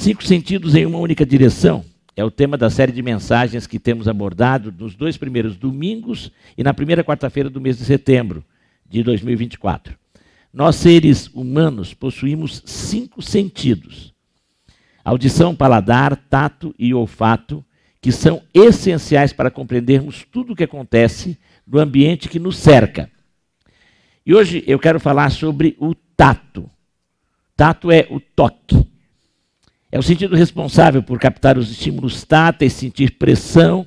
5 sentidos em uma única direção é o tema da série de mensagens que temos abordado nos 2 primeiros domingos e na primeira quarta-feira do mês de setembro de 2024. Nós, seres humanos, possuímos 5 sentidos: audição, paladar, tato e olfato, que são essenciais para compreendermos tudo o que acontece no ambiente que nos cerca. E hoje eu quero falar sobre o tato. Tato é o toque. É o sentido responsável por captar os estímulos táteis, sentir pressão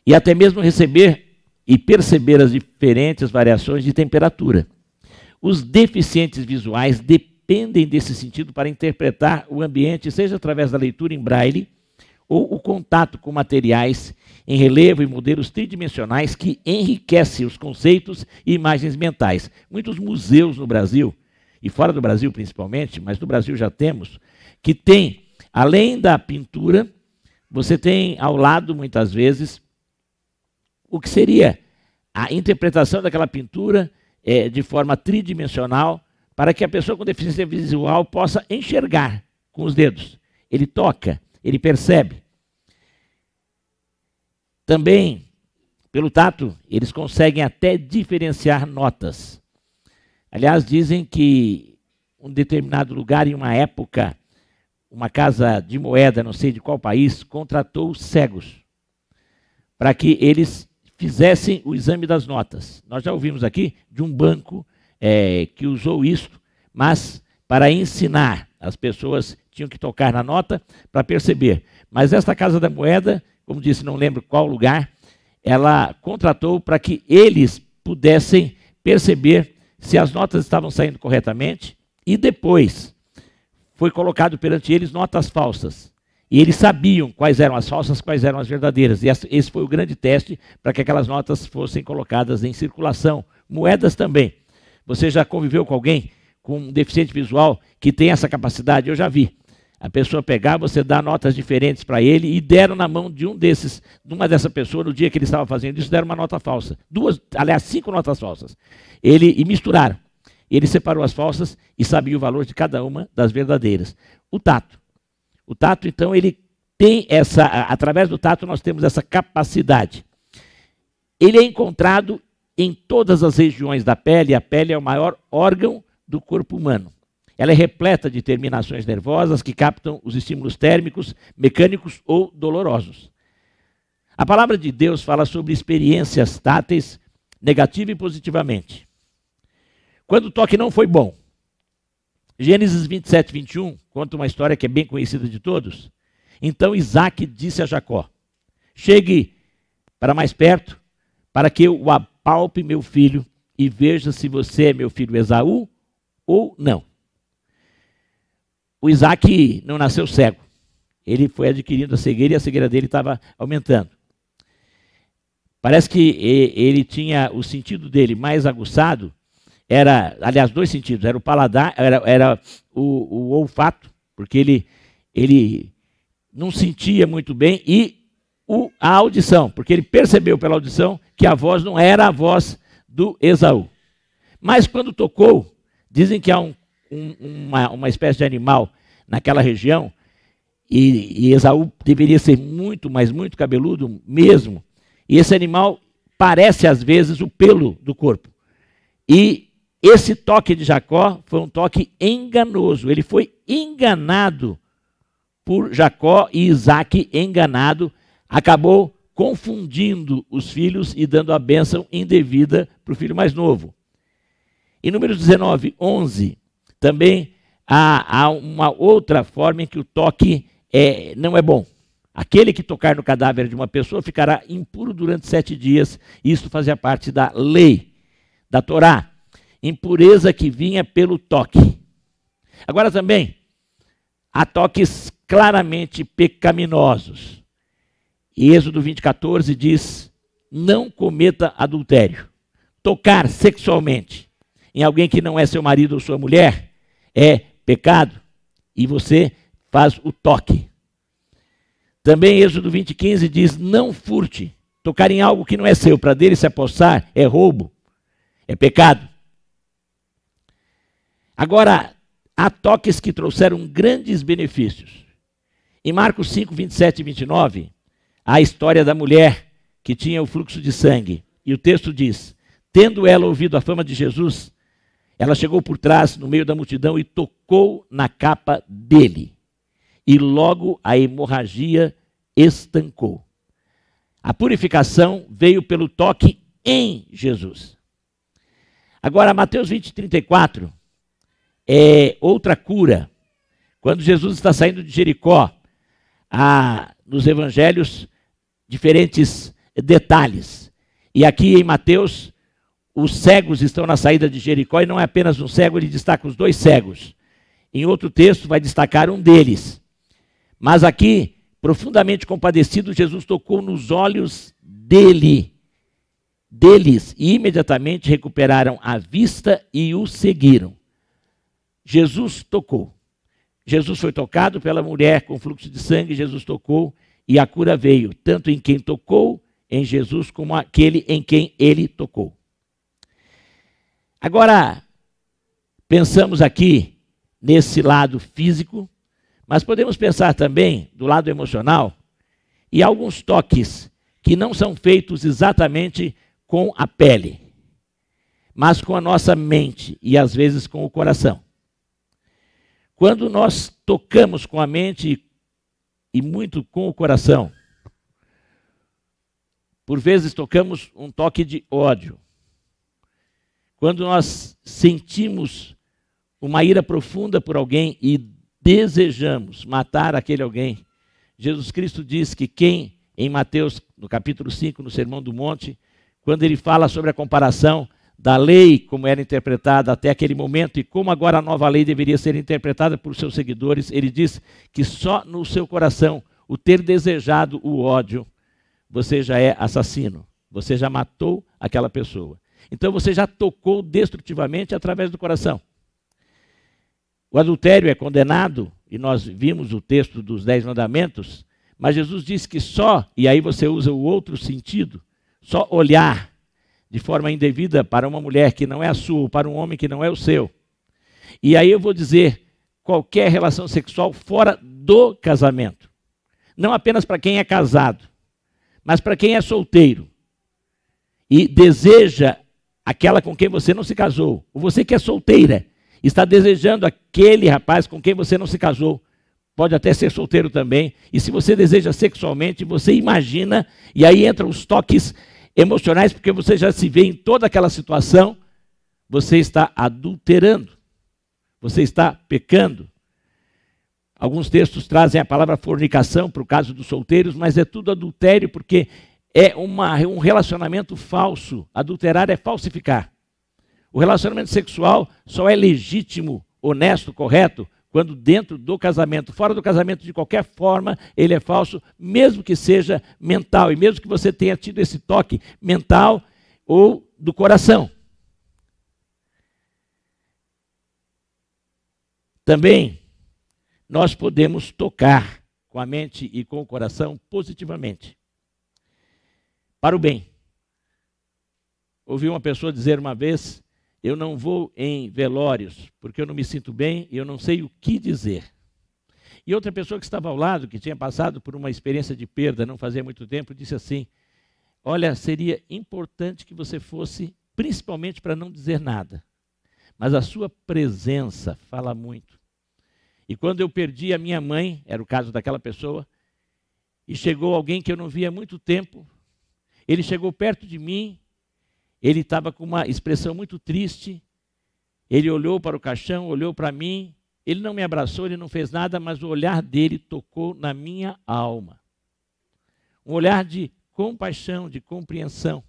e até mesmo receber e perceber as diferentes variações de temperatura. Os deficientes visuais dependem desse sentido para interpretar o ambiente, seja através da leitura em braille ou o contato com materiais em relevo e modelos tridimensionais que enriquecem os conceitos e imagens mentais. Muitos museus no Brasil, e fora do Brasil principalmente, mas no Brasil já temos, que tem, além da pintura, você tem ao lado, muitas vezes, o que seria a interpretação daquela pintura de forma tridimensional, para que a pessoa com deficiência visual possa enxergar com os dedos. Ele toca, ele percebe. Também, pelo tato, eles conseguem até diferenciar notas. Aliás, dizem que um determinado lugar, em uma época, uma casa de moeda, não sei de qual país, contratou cegos para que eles fizessem o exame das notas. Nós já ouvimos aqui de um banco que usou isso, mas para ensinar, as pessoas tinham que tocar na nota para perceber. Mas esta Casa da Moeda, como disse, não lembro qual lugar, ela contratou para que eles pudessem perceber se as notas estavam saindo corretamente, e depois foi colocado perante eles notas falsas. E eles sabiam quais eram as falsas, quais eram as verdadeiras. E esse foi o grande teste para que aquelas notas fossem colocadas em circulação. Moedas também. Você já conviveu com alguém com um deficiente visual que tem essa capacidade? Eu já vi. A pessoa pegar, você dá notas diferentes para ele, e deram na mão de uma dessa pessoa, no dia que ele estava fazendo isso, deram uma nota falsa. 5 notas falsas. E misturaram. Ele separou as falsas e sabia o valor de cada uma das verdadeiras. O tato. O tato, então, ele tem através do tato nós temos essa capacidade. Ele é encontrado em todas as regiões da pele. A pele é o maior órgão do corpo humano. Ela é repleta de terminações nervosas que captam os estímulos térmicos, mecânicos ou dolorosos. A palavra de Deus fala sobre experiências táteis, negativa e positivamente. Quando o toque não foi bom, Gênesis 27, 21, conta uma história que é bem conhecida de todos. Então Isaac disse a Jacó: chegue para mais perto, para que eu o apalpe, meu filho, e veja se você é meu filho Esaú ou não. O Isaac não nasceu cego. Ele foi adquirindo a cegueira e a cegueira dele estava aumentando. Parece que ele tinha o sentido dele mais aguçado. Aliás, 2 sentidos, era o paladar, era o olfato, porque ele não sentia muito bem, e a audição, porque ele percebeu pela audição que a voz não era a voz do Esaú. Mas quando tocou, dizem que há uma espécie de animal naquela região, e Esaú deveria ser muito, mas muito cabeludo mesmo, e esse animal parece às vezes o pelo do corpo. E esse toque de Jacó foi um toque enganoso. Ele foi enganado por Jacó, e Isaac, enganado, acabou confundindo os filhos e dando a bênção indevida para o filho mais novo. Em Números 19, 11, também há uma outra forma em que o toque não é bom. Aquele que tocar no cadáver de uma pessoa ficará impuro durante 7 dias. Isso fazia parte da lei, da Torá. Impureza que vinha pelo toque. Agora também, há toques claramente pecaminosos. E Êxodo 20:14 diz: não cometa adultério. Tocar sexualmente em alguém que não é seu marido ou sua mulher é pecado, e você faz o toque. Também Êxodo 20:15 diz: não furte. Tocar em algo que não é seu, para dele se apossar, é roubo, é pecado. Agora, há toques que trouxeram grandes benefícios. Em Marcos 5, 27 e 29, há a história da mulher que tinha o fluxo de sangue. E o texto diz: tendo ela ouvido a fama de Jesus, ela chegou por trás, no meio da multidão, e tocou na capa dele. E logo a hemorragia estancou. A purificação veio pelo toque em Jesus. Agora, Mateus 20, 34 é outra cura. Quando Jesus está saindo de Jericó, há nos evangelhos diferentes detalhes. E aqui em Mateus, os cegos estão na saída de Jericó, e não é apenas um cego, ele destaca os 2 cegos. Em outro texto vai destacar um deles. Mas aqui, profundamente compadecido, Jesus tocou nos olhos deles, e imediatamente recuperaram a vista e o seguiram. Jesus tocou. Jesus foi tocado pela mulher com fluxo de sangue, Jesus tocou e a cura veio, tanto em quem tocou, em Jesus, como aquele em quem ele tocou. Agora, pensamos aqui nesse lado físico, mas podemos pensar também do lado emocional, e alguns toques que não são feitos exatamente com a pele, mas com a nossa mente e às vezes com o coração. Quando nós tocamos com a mente e muito com o coração, por vezes tocamos um toque de ódio. Quando nós sentimos uma ira profunda por alguém e desejamos matar aquele alguém, Jesus Cristo diz que quem, em Mateus, no capítulo 5, no Sermão do Monte, quando ele fala sobre a comparação da lei, como era interpretada até aquele momento, e como agora a nova lei deveria ser interpretada por seus seguidores, ele diz que só no seu coração, o ter desejado o ódio, você já é assassino, você já matou aquela pessoa. Então você já tocou destrutivamente através do coração. O adultério é condenado, e nós vimos o texto dos 10 mandamentos, mas Jesus diz que só, e aí você usa o outro sentido, só olhar de forma indevida para uma mulher que não é a sua, ou para um homem que não é o seu. E aí eu vou dizer, qualquer relação sexual fora do casamento. Não apenas para quem é casado, mas para quem é solteiro e deseja aquela com quem você não se casou, ou você que é solteira, está desejando aquele rapaz com quem você não se casou, pode até ser solteiro também, e se você deseja sexualmente, você imagina, e aí entram os toques emocionais, porque você já se vê em toda aquela situação, você está adulterando, você está pecando. Alguns textos trazem a palavra fornicação para o caso dos solteiros, mas é tudo adultério, porque é um relacionamento falso. Adulterar é falsificar. O relacionamento sexual só é legítimo, honesto, correto, quando dentro do casamento. Fora do casamento, de qualquer forma, ele é falso, mesmo que seja mental, e mesmo que você tenha tido esse toque mental ou do coração. Também, nós podemos tocar com a mente e com o coração positivamente, para o bem. Ouvi uma pessoa dizer uma vez: eu não vou em velórios porque eu não me sinto bem e eu não sei o que dizer. E outra pessoa que estava ao lado, que tinha passado por uma experiência de perda não fazia muito tempo, disse assim: olha, seria importante que você fosse, principalmente para não dizer nada, mas a sua presença fala muito. E quando eu perdi a minha mãe, era o caso daquela pessoa, e chegou alguém que eu não via há muito tempo, ele chegou perto de mim, ele estava com uma expressão muito triste, ele olhou para o caixão, olhou para mim, ele não me abraçou, ele não fez nada, mas o olhar dele tocou na minha alma. Um olhar de compaixão, de compreensão.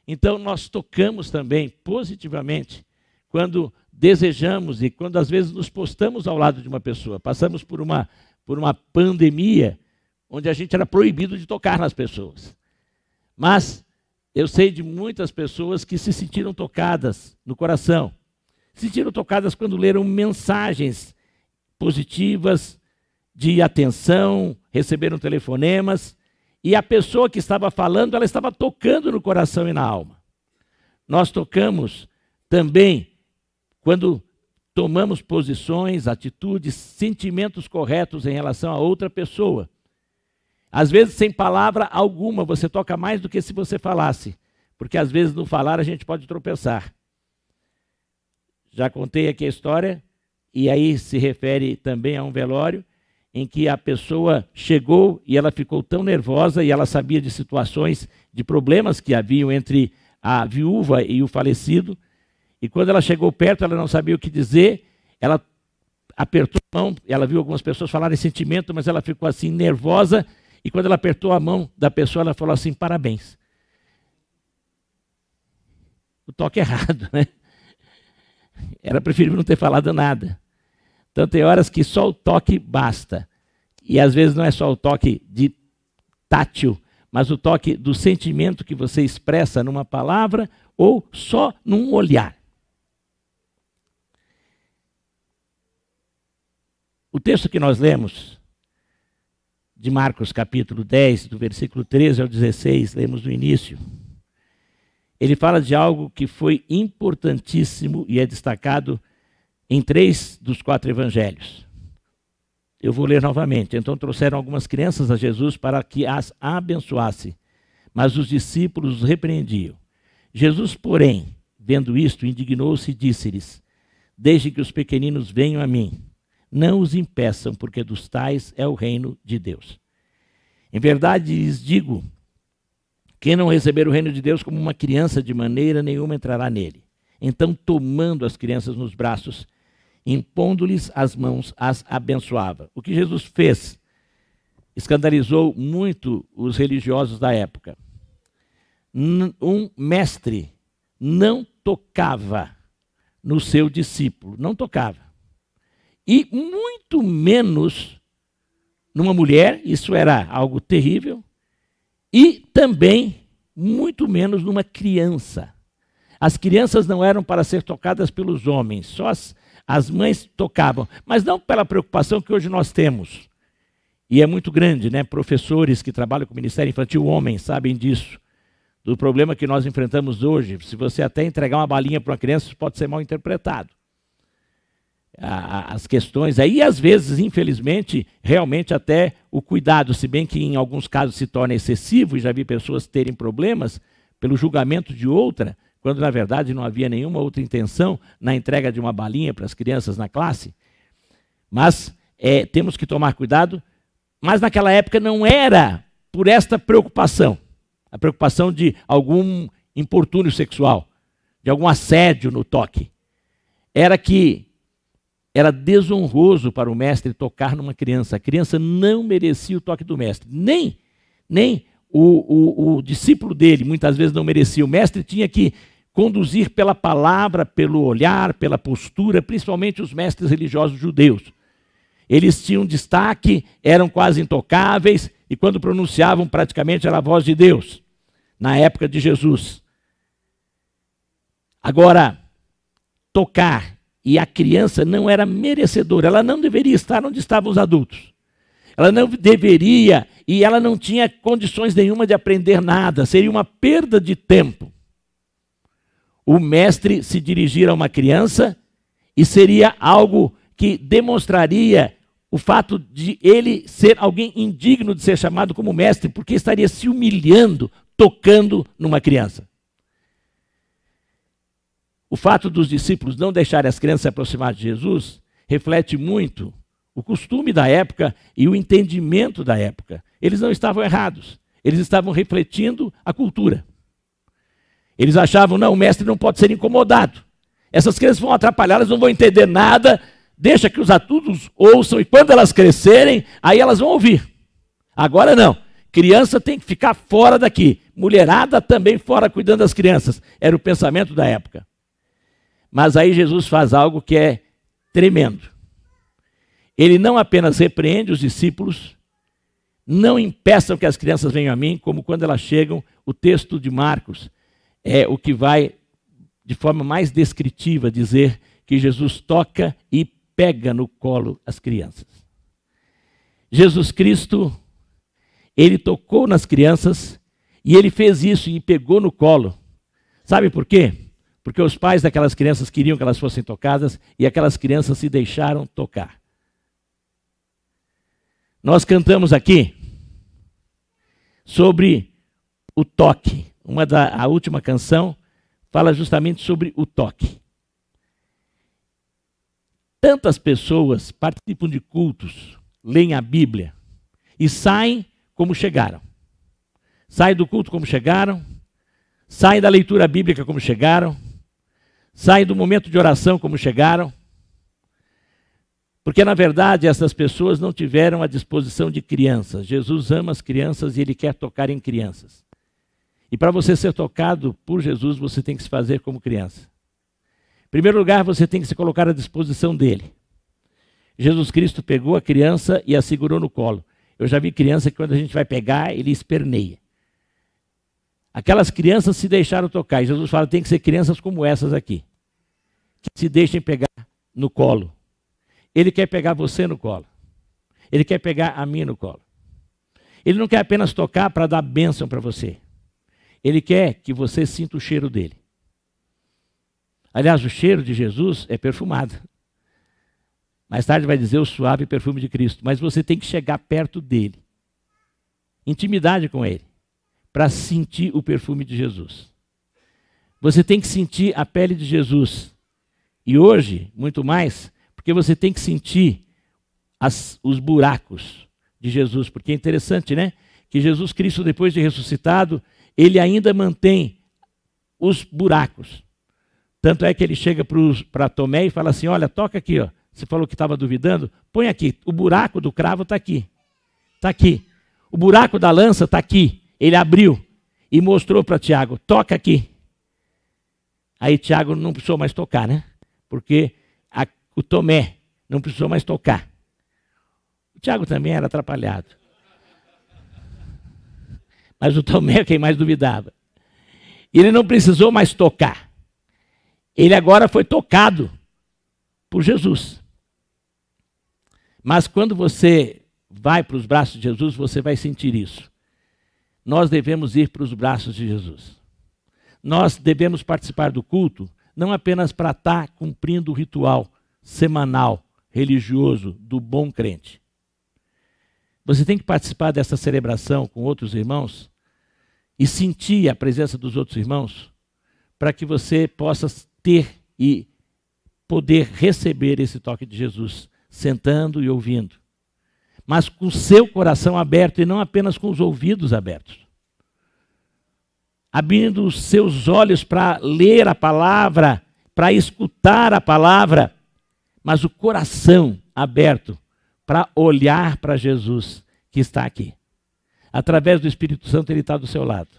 Então nós tocamos também positivamente quando desejamos e quando às vezes nos postamos ao lado de uma pessoa. Passamos por uma pandemia onde a gente era proibido de tocar nas pessoas. Mas eu sei de muitas pessoas que se sentiram tocadas no coração. Se sentiram tocadas quando leram mensagens positivas, de atenção, receberam telefonemas, e a pessoa que estava falando, ela estava tocando no coração e na alma. Nós tocamos também quando tomamos posições, atitudes, sentimentos corretos em relação a outra pessoa. Às vezes, sem palavra alguma, você toca mais do que se você falasse, porque às vezes no falar a gente pode tropeçar. Já contei aqui a história, e aí se refere também a um velório, em que a pessoa chegou e ela ficou tão nervosa e ela sabia de situações, de problemas que haviam entre a viúva e o falecido, e quando ela chegou perto, ela não sabia o que dizer, ela apertou a mão, ela viu algumas pessoas falarem sentimento, mas ela ficou assim nervosa, e quando ela apertou a mão da pessoa, ela falou assim, parabéns. O toque errado, né? Era preferível não ter falado nada. Então tem horas que só o toque basta. E às vezes não é só o toque de tátil, mas o toque do sentimento que você expressa numa palavra ou só num olhar. O texto que nós lemos, de Marcos capítulo 10, do versículo 13 ao 16, lemos no início. Ele fala de algo que foi importantíssimo e é destacado em 3 dos 4 evangelhos. Eu vou ler novamente. Então trouxeram algumas crianças a Jesus para que as abençoasse, mas os discípulos os repreendiam. Jesus, porém, vendo isto, indignou-se e disse-lhes, deixe que os pequeninos venham a mim, não os impeçam, porque dos tais é o reino de Deus. Em verdade lhes digo, quem não receber o reino de Deus como uma criança, de maneira nenhuma entrará nele. Então, tomando as crianças nos braços, impondo-lhes as mãos, as abençoava. O que Jesus fez escandalizou muito os religiosos da época. Um mestre não tocava no seu discípulo, não tocava. E muito menos numa mulher, isso era algo terrível, e também muito menos numa criança. As crianças não eram para ser tocadas pelos homens, só as mães tocavam, mas não pela preocupação que hoje nós temos. E é muito grande, né? Professores que trabalham com o Ministério Infantil, homens, sabem disso. Do problema que nós enfrentamos hoje. Se você até entregar uma balinha para uma criança, isso pode ser mal interpretado. As questões aí, às vezes, infelizmente, realmente até o cuidado, se bem que em alguns casos se torna excessivo, e já vi pessoas terem problemas pelo julgamento de outra, quando na verdade não havia nenhuma outra intenção na entrega de uma balinha para as crianças na classe. Mas temos que tomar cuidado, mas naquela época não era por esta preocupação, a preocupação de algum importúnio sexual, de algum assédio no toque. Era que era desonroso para o mestre tocar numa criança. A criança não merecia o toque do mestre. Nem o discípulo dele muitas vezes não merecia. O mestre tinha que conduzir pela palavra, pelo olhar, pela postura, principalmente os mestres religiosos judeus. Eles tinham destaque, eram quase intocáveis, e quando pronunciavam praticamente era a voz de Deus, na época de Jesus. Agora, tocar, e a criança não era merecedora, ela não deveria estar onde estavam os adultos. Ela não deveria, e ela não tinha condições nenhuma de aprender nada, seria uma perda de tempo. O mestre se dirigir a uma criança e seria algo que demonstraria o fato de ele ser alguém indigno de ser chamado como mestre, porque estaria se humilhando, tocando numa criança. O fato dos discípulos não deixarem as crianças se aproximar de Jesus reflete muito o costume da época e o entendimento da época. Eles não estavam errados, eles estavam refletindo a cultura. Eles achavam, não, o mestre não pode ser incomodado. Essas crianças vão atrapalhar, elas não vão entender nada, deixa que os adultos ouçam e quando elas crescerem, aí elas vão ouvir. Agora não, criança tem que ficar fora daqui, mulherada também fora cuidando das crianças. Era o pensamento da época. Mas aí Jesus faz algo que é tremendo. Ele não apenas repreende os discípulos, não impeçam que as crianças venham a mim, como quando elas chegam, o texto de Marcos é o que vai, de forma mais descritiva, dizer que Jesus toca e pega no colo as crianças. Jesus Cristo, ele tocou nas crianças e ele fez isso e pegou no colo. Sabe por quê? Porque os pais daquelas crianças queriam que elas fossem tocadas e aquelas crianças se deixaram tocar. Nós cantamos aqui sobre o toque. A última canção fala justamente sobre o toque. Tantas pessoas participam de cultos, leem a Bíblia e saem como chegaram. Saem do culto como chegaram, saem da leitura bíblica como chegaram, saem do momento de oração como chegaram, porque na verdade essas pessoas não tiveram a disposição de crianças. Jesus ama as crianças e Ele quer tocar em crianças. E para você ser tocado por Jesus, você tem que se fazer como criança. Em primeiro lugar, você tem que se colocar à disposição dele. Jesus Cristo pegou a criança e a segurou no colo. Eu já vi criança que quando a gente vai pegar, ele esperneia. Aquelas crianças se deixaram tocar. E Jesus fala, tem que ser crianças como essas aqui, que se deixem pegar no colo. Ele quer pegar você no colo. Ele quer pegar a mim no colo. Ele não quer apenas tocar para dar bênção para você. Ele quer que você sinta o cheiro dele. Aliás, o cheiro de Jesus é perfumado. Mais tarde vai dizer o suave perfume de Cristo. Mas você tem que chegar perto dele. Intimidade com ele. Para sentir o perfume de Jesus. Você tem que sentir a pele de Jesus. E hoje, muito mais, porque você tem que sentir os buracos de Jesus. Porque é interessante, né? Que Jesus Cristo, depois de ressuscitado, ele ainda mantém os buracos. Tanto é que ele chega para Tomé e fala assim, olha, toca aqui, ó. Você falou que estava duvidando? Põe aqui, o buraco do cravo está aqui. Está aqui. O buraco da lança está aqui. Ele abriu e mostrou para Tiago, toca aqui. Aí Tiago não precisou mais tocar, né? Porque o Tomé não precisou mais tocar. O Tiago também era atrapalhado. Mas o Tomé é quem mais duvidava. E ele não precisou mais tocar. Ele agora foi tocado por Jesus. Mas quando você vai para os braços de Jesus, você vai sentir isso. Nós devemos ir para os braços de Jesus. Nós devemos participar do culto, não apenas para estar cumprindo o ritual semanal, religioso, do bom crente. Você tem que participar dessa celebração com outros irmãos e sentir a presença dos outros irmãos para que você possa ter e poder receber esse toque de Jesus, sentando e ouvindo. Mas com o seu coração aberto e não apenas com os ouvidos abertos. Abrindo os seus olhos para ler a palavra, para escutar a palavra, mas o coração aberto para olhar para Jesus que está aqui. Através do Espírito Santo ele está do seu lado.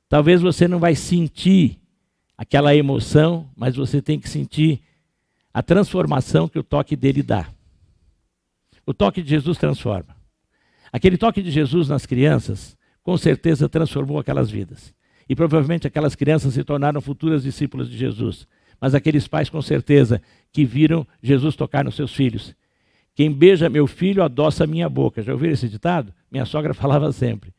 Talvez você não vai sentir aquela emoção, mas você tem que sentir a transformação que o toque dele dá. O toque de Jesus transforma. Aquele toque de Jesus nas crianças, com certeza transformou aquelas vidas. E provavelmente aquelas crianças se tornaram futuras discípulas de Jesus. Mas aqueles pais, com certeza, que viram Jesus tocar nos seus filhos. Quem beija meu filho, adoça minha boca. Já ouviram esse ditado? Minha sogra falava sempre.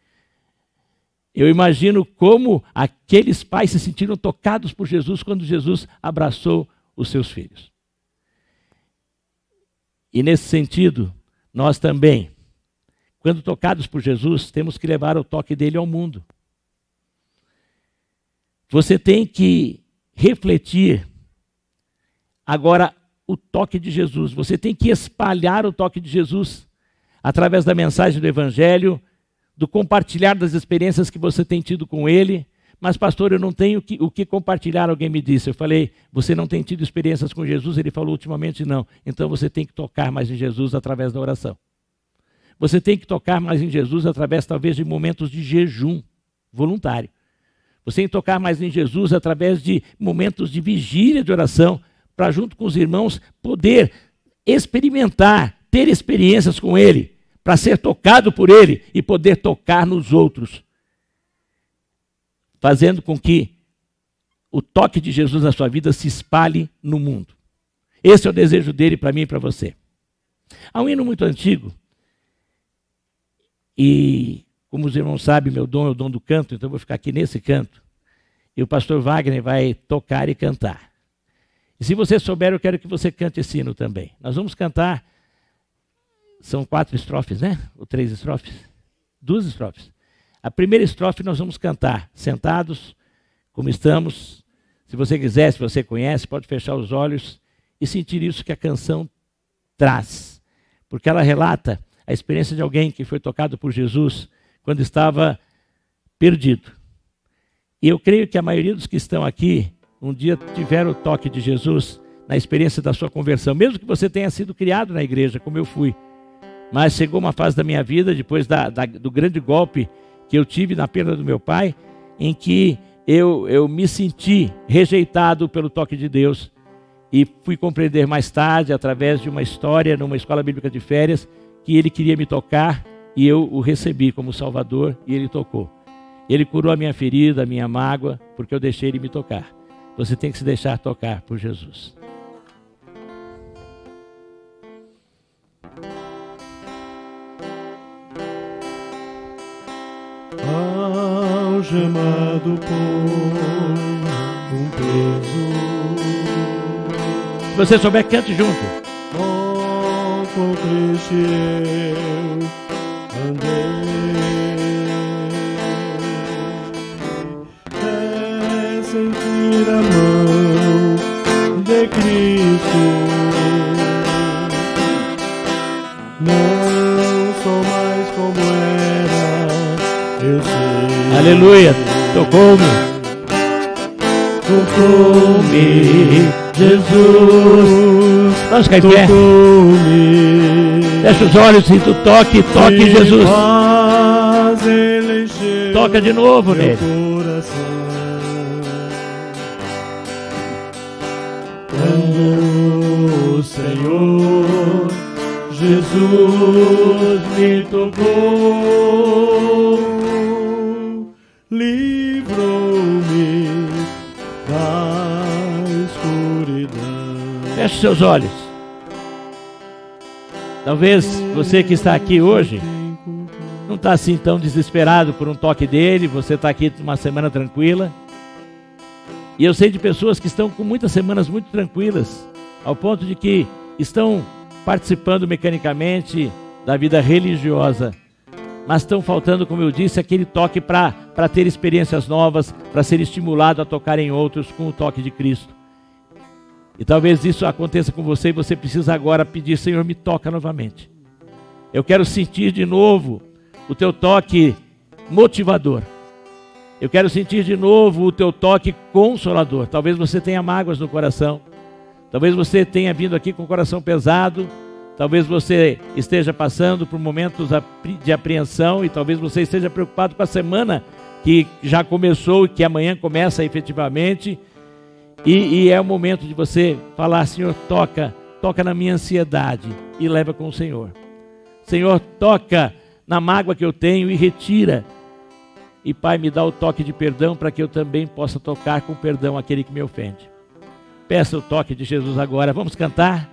Eu imagino como aqueles pais se sentiram tocados por Jesus quando Jesus abraçou os seus filhos. E nesse sentido, nós também, quando tocados por Jesus, temos que levar o toque dele ao mundo. Você tem que refletir agora o toque de Jesus. Você tem que espalhar o toque de Jesus através da mensagem do Evangelho, do compartilhar das experiências que você tem tido com ele. Mas pastor, eu não tenho o que compartilhar, alguém me disse. Eu falei, você não tem tido experiências com Jesus? Ele falou, ultimamente não. Então você tem que tocar mais em Jesus através da oração. Você tem que tocar mais em Jesus através talvez de momentos de jejum voluntário. Você tem que tocar mais em Jesus através de momentos de vigília de oração, para junto com os irmãos poder experimentar, ter experiências com ele, para ser tocado por ele e poder tocar nos outros, fazendo com que o toque de Jesus na sua vida se espalhe no mundo. Esse é o desejo dele para mim e para você. Há um hino muito antigo, e como os irmãos sabem, meu dom é o dom do canto, então eu vou ficar aqui nesse canto. E o pastor Wagner vai tocar e cantar. E se você souber, eu quero que você cante esse hino também. Nós vamos cantar, são 4 estrofes, né? Ou 3 estrofes? 2 estrofes. A primeira estrofe nós vamos cantar sentados, como estamos. Se você quiser, se você conhece, pode fechar os olhos e sentir isso que a canção traz. Porque ela relata a experiência de alguém que foi tocado por Jesus quando estava perdido. E eu creio que a maioria dos que estão aqui, um dia tiveram o toque de Jesus na experiência da sua conversão. Mesmo que você tenha sido criado na igreja, como eu fui. Mas chegou uma fase da minha vida, depois do grande golpe que eu tive na perda do meu pai, em que eu me senti rejeitado pelo toque de Deus. E fui compreender mais tarde, através de uma história numa escola bíblica de férias, que ele queria me tocar e eu o recebi como Salvador e ele tocou. Ele curou a minha ferida, a minha mágoa, porque eu deixei ele me tocar. Você tem que se deixar tocar por Jesus. Algemado por um peso. Se você souber, cante junto. Oh, com triste eu andei. É sentir a mão de Cristo. Não sou mais como era, eu sei. Aleluia, tocou-me. Tocou-me, Jesus. Vamos ficar em pé. Fecha os olhos, sinta o toque, toque Jesus. Toca de novo nele. Quando o Senhor Jesus me tocou, livrou-me da escuridão. Feche seus olhos. Talvez você que está aqui hoje não está assim tão desesperado por um toque dele. Você está aqui uma semana tranquila. E eu sei de pessoas que estão com muitas semanas muito tranquilas, ao ponto de que estão participando mecanicamente da vida religiosa, mas estão faltando, como eu disse, aquele toque para ter experiências novas, para ser estimulado a tocar em outros com o toque de Cristo. E talvez isso aconteça com você e você precisa agora pedir: Senhor, me toca novamente. Eu quero sentir de novo o teu toque motivador. Eu quero sentir de novo o teu toque consolador. Talvez você tenha mágoas no coração. Talvez você tenha vindo aqui com o coração pesado. Talvez você esteja passando por momentos de apreensão. E talvez você esteja preocupado com a semana que já começou e que amanhã começa efetivamente. E é o momento de você falar: Senhor, toca na minha ansiedade e leva com o Senhor. Senhor, toca na mágoa que eu tenho e retira. E Pai, me dá o toque de perdão para que eu também possa tocar com perdão aquele que me ofende. Peça o toque de Jesus agora. Vamos cantar?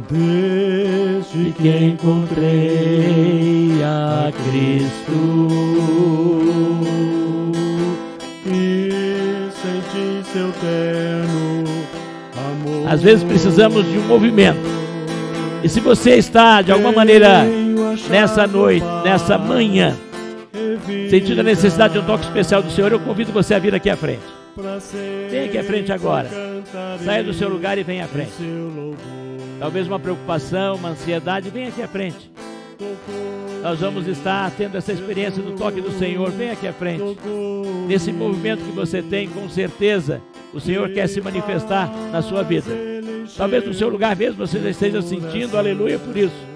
Desde que encontrei a Cristo e senti seu terno amor. Às vezes precisamos de um movimento. E se você está de alguma maneira nessa noite, nessa manhã, sentindo a necessidade de um toque especial do Senhor, eu convido você a vir aqui à frente. Vem aqui à frente agora. Saia do seu lugar e vem à frente. Talvez uma preocupação, uma ansiedade, vem aqui à frente. Nós vamos estar tendo essa experiência do toque do Senhor. Vem aqui à frente. Nesse movimento que você tem, com certeza, o Senhor quer se manifestar na sua vida. Talvez no seu lugar mesmo você já esteja sentindo, aleluia, por isso.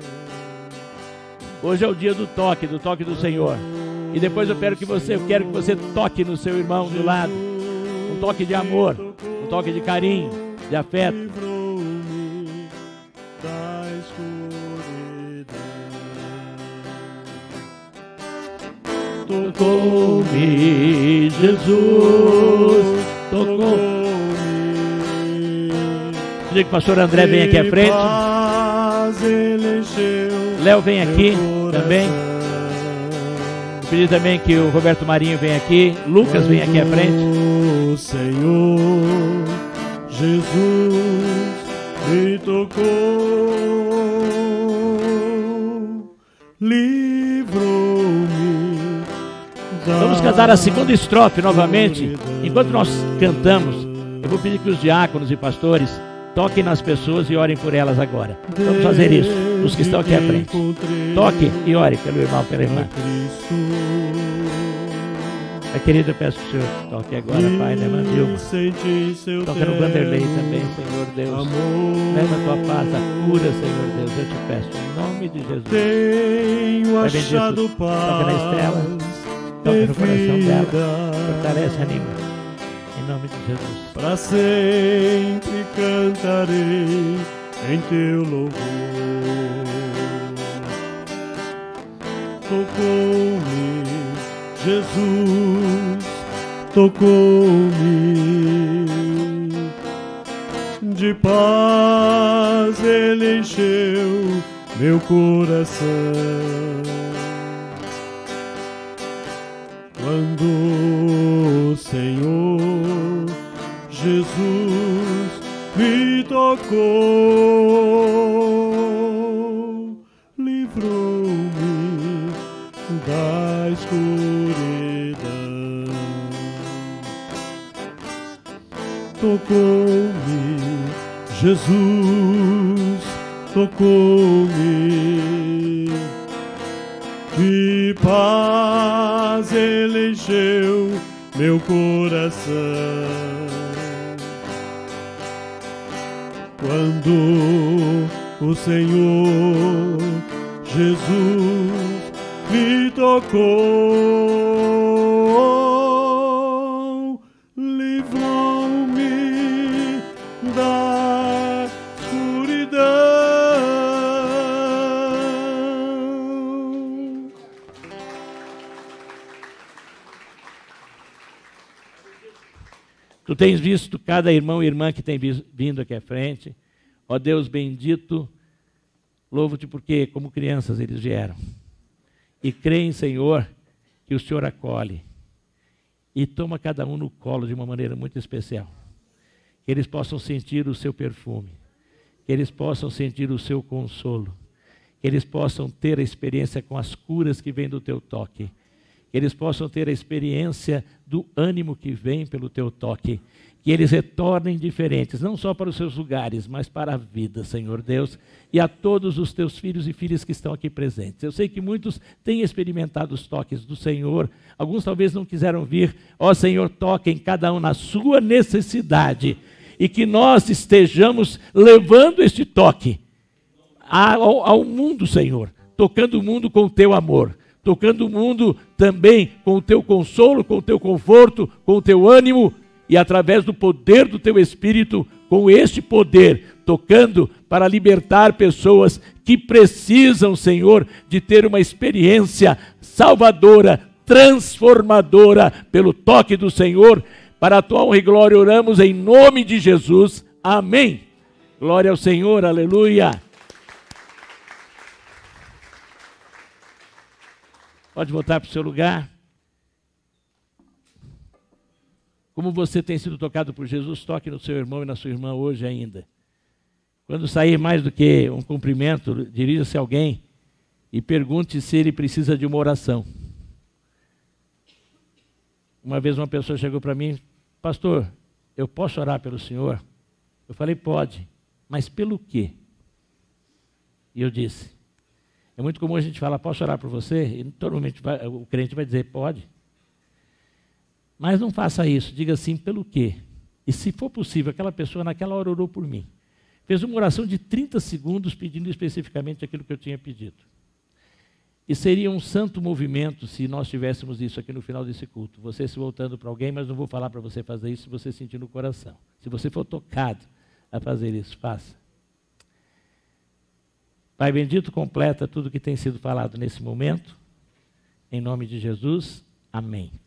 Hoje é o dia do toque do Senhor. E depois eu quero que você toque no seu irmão do lado. Um toque de amor, um toque de carinho, de afeto. Tocou-me, Jesus, tocou-me. Diga que o pastor André vem aqui à frente. Léo vem aqui também. pedir também que o Roberto Marinho venha aqui, Lucas venha aqui à frente. O Senhor Jesus me tocou, livrou-me. Vamos cantar a segunda estrofe novamente. Enquanto nós cantamos, eu vou pedir que os diáconos e pastores toquem nas pessoas e orem por elas agora. Vamos fazer isso, os que estão aqui à frente. Toque e ore pelo irmão, pela irmã. Querido, eu peço que o Senhor toque agora, Pai, na irmã Dilma. Toca no Vanderlei também, Senhor Deus. Leva a tua paz, a cura, Senhor Deus, eu te peço, em nome de Jesus. Tenho achado paz, toca na Estela, toca no coração dela, fortalece, anima. Em nome de Jesus. Para sempre cantarei em teu louvor. Tocou-me, Jesus, tocou-me. De paz ele encheu meu coração. Quando o Senhor Jesus me tocou, livrou-me da escuridão. Tocou-me, Jesus tocou-me. De paz ele encheu meu coração. Quando o Senhor Jesus me tocou, livrou-me da escuridão. Tu tens visto cada irmão e irmã que tem vindo aqui à frente. Ó Deus bendito, louvo-te porque como crianças eles vieram. E creem, Senhor, que o Senhor acolhe. E toma cada um no colo de uma maneira muito especial. Que eles possam sentir o seu perfume. Que eles possam sentir o seu consolo. Que eles possam ter a experiência com as curas que vêm do teu toque. Que eles possam ter a experiência do ânimo que vem pelo teu toque. Que eles retornem diferentes, não só para os seus lugares, mas para a vida, Senhor Deus, e a todos os teus filhos e filhas que estão aqui presentes. Eu sei que muitos têm experimentado os toques do Senhor, alguns talvez não quiseram vir. Ó Senhor, toquem cada um na sua necessidade, e que nós estejamos levando este toque ao mundo, Senhor, tocando o mundo com o teu amor. Tocando o mundo também com o teu consolo, com o teu conforto, com o teu ânimo e através do poder do teu Espírito, com este poder, tocando para libertar pessoas que precisam, Senhor, de ter uma experiência salvadora, transformadora pelo toque do Senhor. Para a tua honra e glória oramos em nome de Jesus. Amém. Glória ao Senhor, aleluia. Pode voltar para o seu lugar. Como você tem sido tocado por Jesus, toque no seu irmão e na sua irmã hoje ainda. Quando sair mais do que um cumprimento, dirija-se a alguém e pergunte se ele precisa de uma oração. Uma vez uma pessoa chegou para mim: pastor, eu posso orar pelo senhor? Eu falei: pode, mas pelo quê? E eu disse: é muito comum a gente falar, posso orar por você? E normalmente o crente vai dizer, pode. Mas não faça isso, diga assim, pelo quê? E se for possível, aquela pessoa naquela hora orou por mim. Fez uma oração de 30 segundos pedindo especificamente aquilo que eu tinha pedido. E seria um santo movimento se nós tivéssemos isso aqui no final desse culto. Você se voltando para alguém, mas não vou falar para você fazer isso se você sentir no coração. Se você for tocado a fazer isso, faça. Pai bendito, completa tudo que tem sido falado nesse momento. Em nome de Jesus, amém.